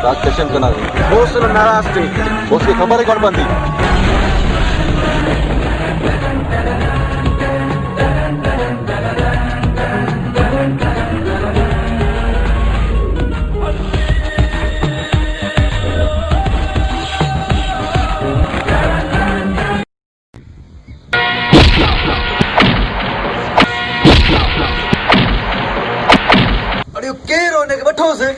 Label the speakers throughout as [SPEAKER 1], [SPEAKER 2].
[SPEAKER 1] राजकिशन का नाम
[SPEAKER 2] बॉस नाराज थे।
[SPEAKER 1] उसकी खबर है कौन बंदी
[SPEAKER 2] अरे के रोने के बैठो से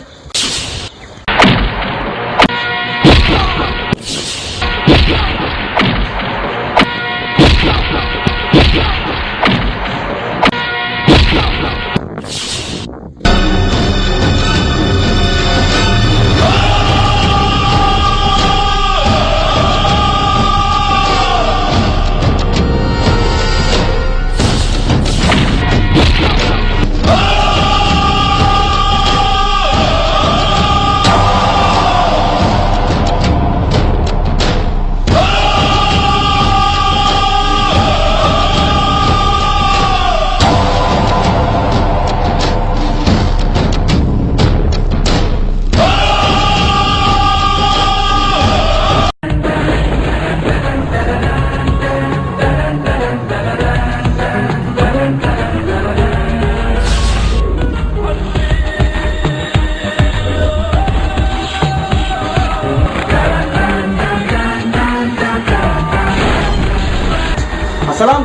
[SPEAKER 2] सलाम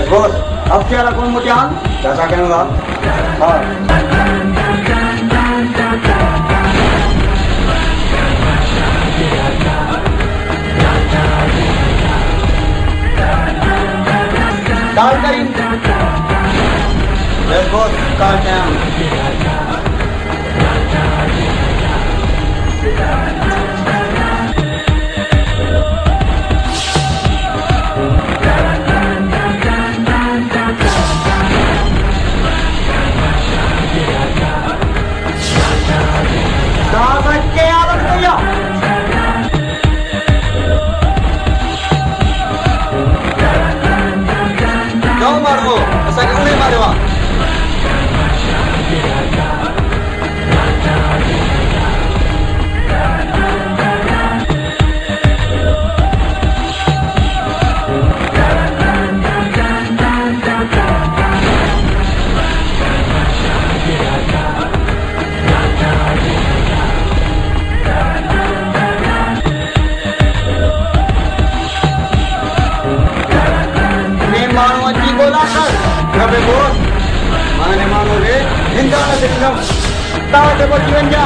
[SPEAKER 2] बॉस अब क्या रखो मुटियान जैसा कहूँगा हाँ कॉल करी बॉस कॉल टाइम क्यों मारो ऐसा क्यों नहीं मारे वहाँ मानो अच्छी बोला सर कभी बोल माने मानो रे हिंदा न दिखलम ताते बची वंजा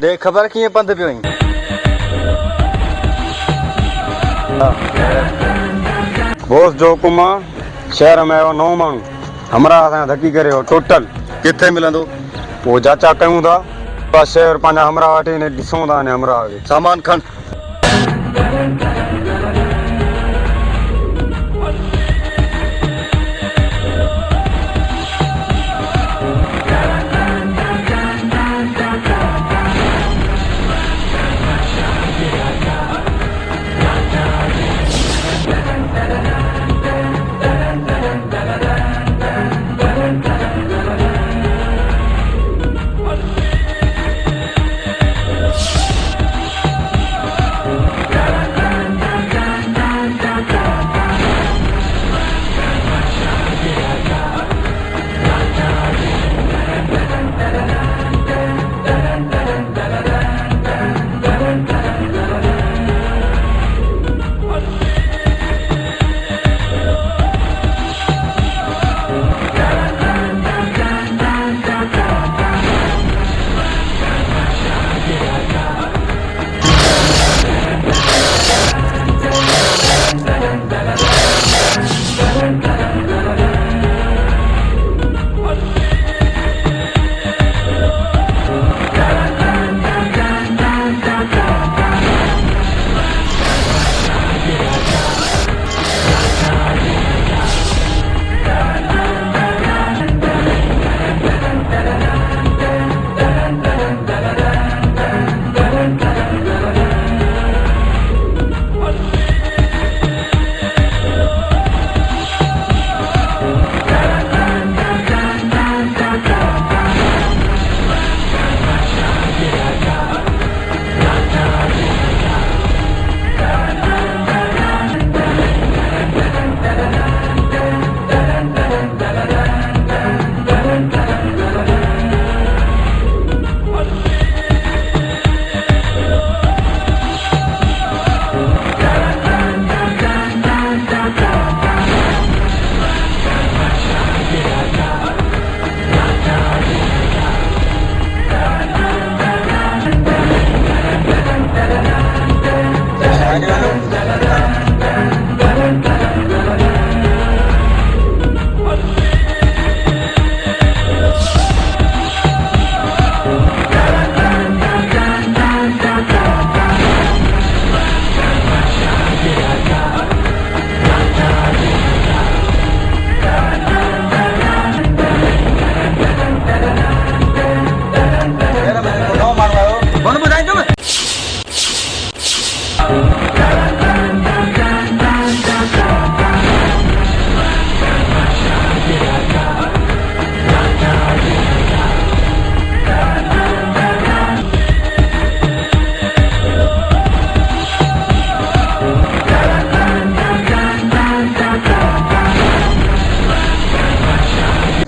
[SPEAKER 2] देख खबर कीअं पंधि पियो आहीं बोस जो हुकुम आहे शहर में आयो नओं माण्हू हमरा असां धकी करे टोटल किथे मिलंदो पोइ जांचा कयूं था बस शहर पंहिंजा हमरा वठी ॾिसूं था हमरा सामान खण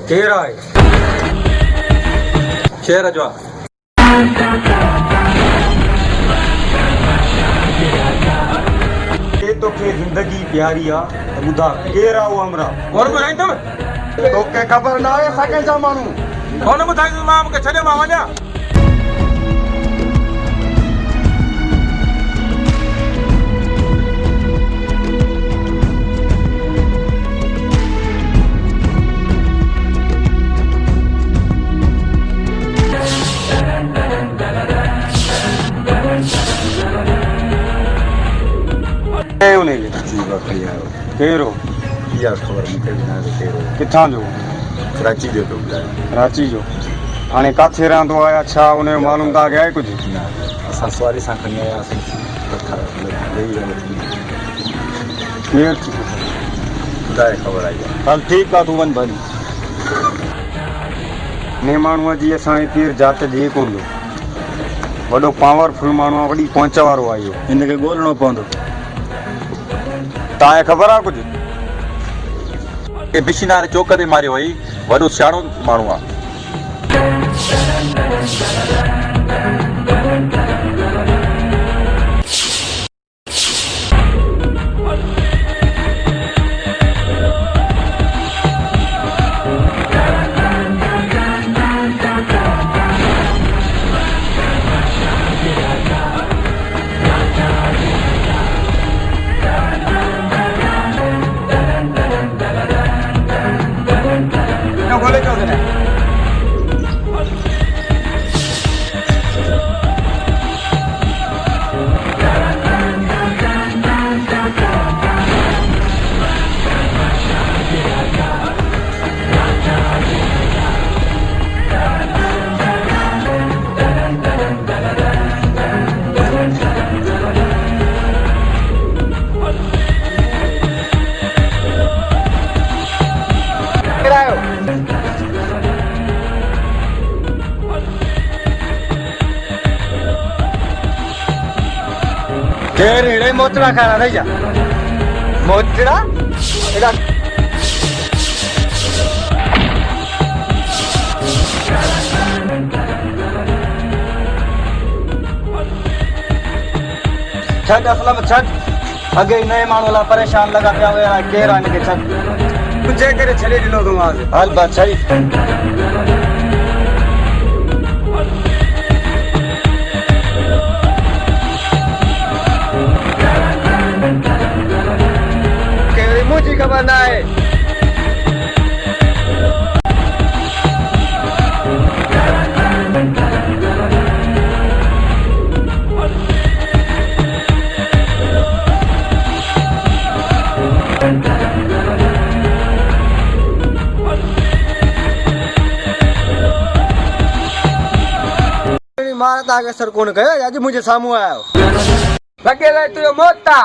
[SPEAKER 2] केर आहे
[SPEAKER 1] शेर जो
[SPEAKER 2] ये तो के जिंदगी प्यारी आ ॿुधा केर आहे उहो हमरा
[SPEAKER 1] कौन ॿुधाईंदुमि
[SPEAKER 2] तोखे ख़बर न आहे असांखे जा माण्हू
[SPEAKER 1] कौन ॿुधाईंदुमि मां मूंखे छॾे मां वञा
[SPEAKER 2] केर हो
[SPEAKER 3] यार खबर मूंखे बि न आहे केर हो
[SPEAKER 2] किथां जो
[SPEAKER 3] कराची जो थो ॿुधाए
[SPEAKER 2] कराची जो हाणे किथे रहंदो आहे छा उनजो मालूम तव्हांखे आहे कुझु
[SPEAKER 3] न असां सवारी सां खणी आयासीं
[SPEAKER 2] केर
[SPEAKER 3] ॿुधाए ख़बर आई आहे
[SPEAKER 2] हल ठीकु आहे तूं वञ भली ने माण्हूअ जी असांजे पीर जात जी कोन वॾो पावरफुल माण्हू आहे वॾी पहुच वारो आहे इहो
[SPEAKER 1] हिनखे ॻोल्हणो पवंदो
[SPEAKER 2] तव्हांखे ख़बर आहे कुझु
[SPEAKER 1] हे बिशीनार चौक ते मारियो वई वॾो सियाणो माण्हू आहे
[SPEAKER 2] केर हेड़े मोचड़ा खाना नहीं जा मोचड़ा एड़ा छठ असलम छठ अगे नए माण्हू ला परेशान लगा पिया हुआ केर आने के छठ तुझे करे छड़े दिलो तुम आज हाल बात सही मुझे खबर ना है मारा ताके सर कोन कयो अज मुझे सामू आयो लगे ले तू मोता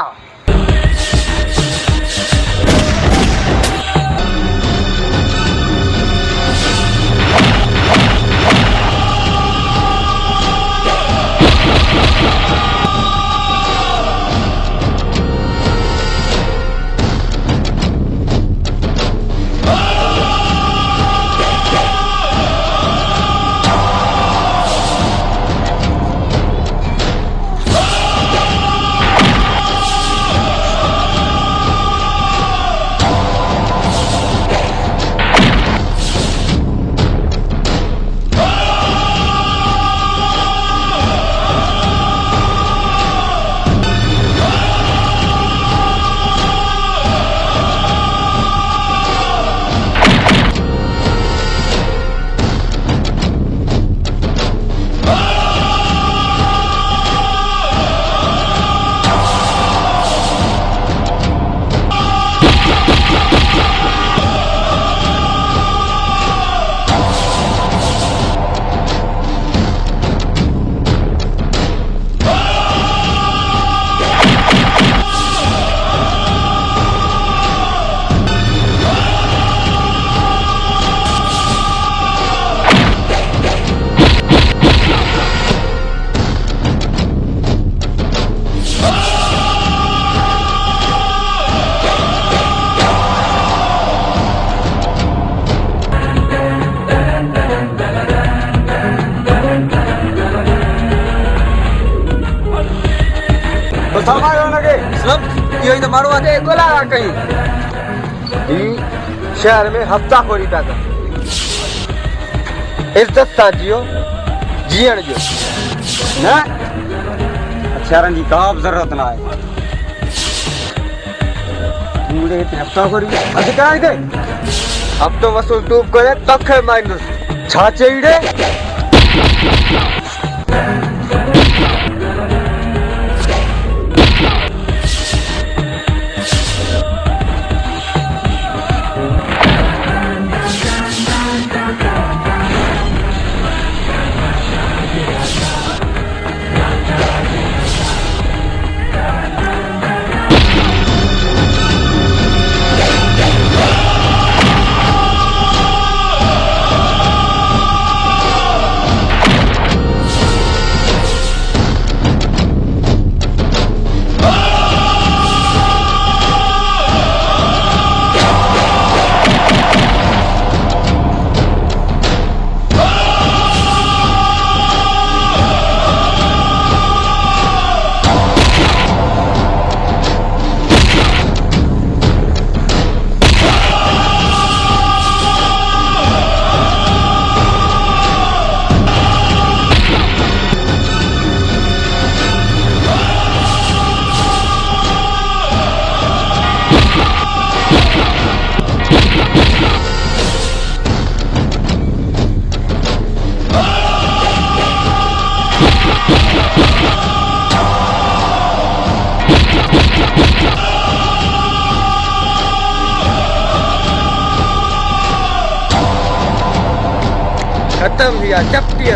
[SPEAKER 2] समायो हुनखे
[SPEAKER 1] सब इहो ई त माण्हू आहे
[SPEAKER 4] ॻोल्हा कई ही शहर में हफ़्ताखोरी पिया कनि इज़त सां जियो जीअण जो
[SPEAKER 2] न हथियारनि जी का बि ज़रूरत न आहे तूं मुंहिंजे हिते हफ़्ताखोरी अधिकार हिते
[SPEAKER 4] हफ़्तो वसूल टूब करे तोखे मारींदुसि
[SPEAKER 2] छा चई रे
[SPEAKER 4] खत्म हुआ चपटी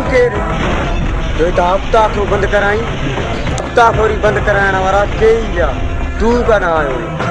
[SPEAKER 4] के तो इतना हफ्ता को बंद कराई हफ्ता खोरी बंद कराने वाला के ही तू का ना आयो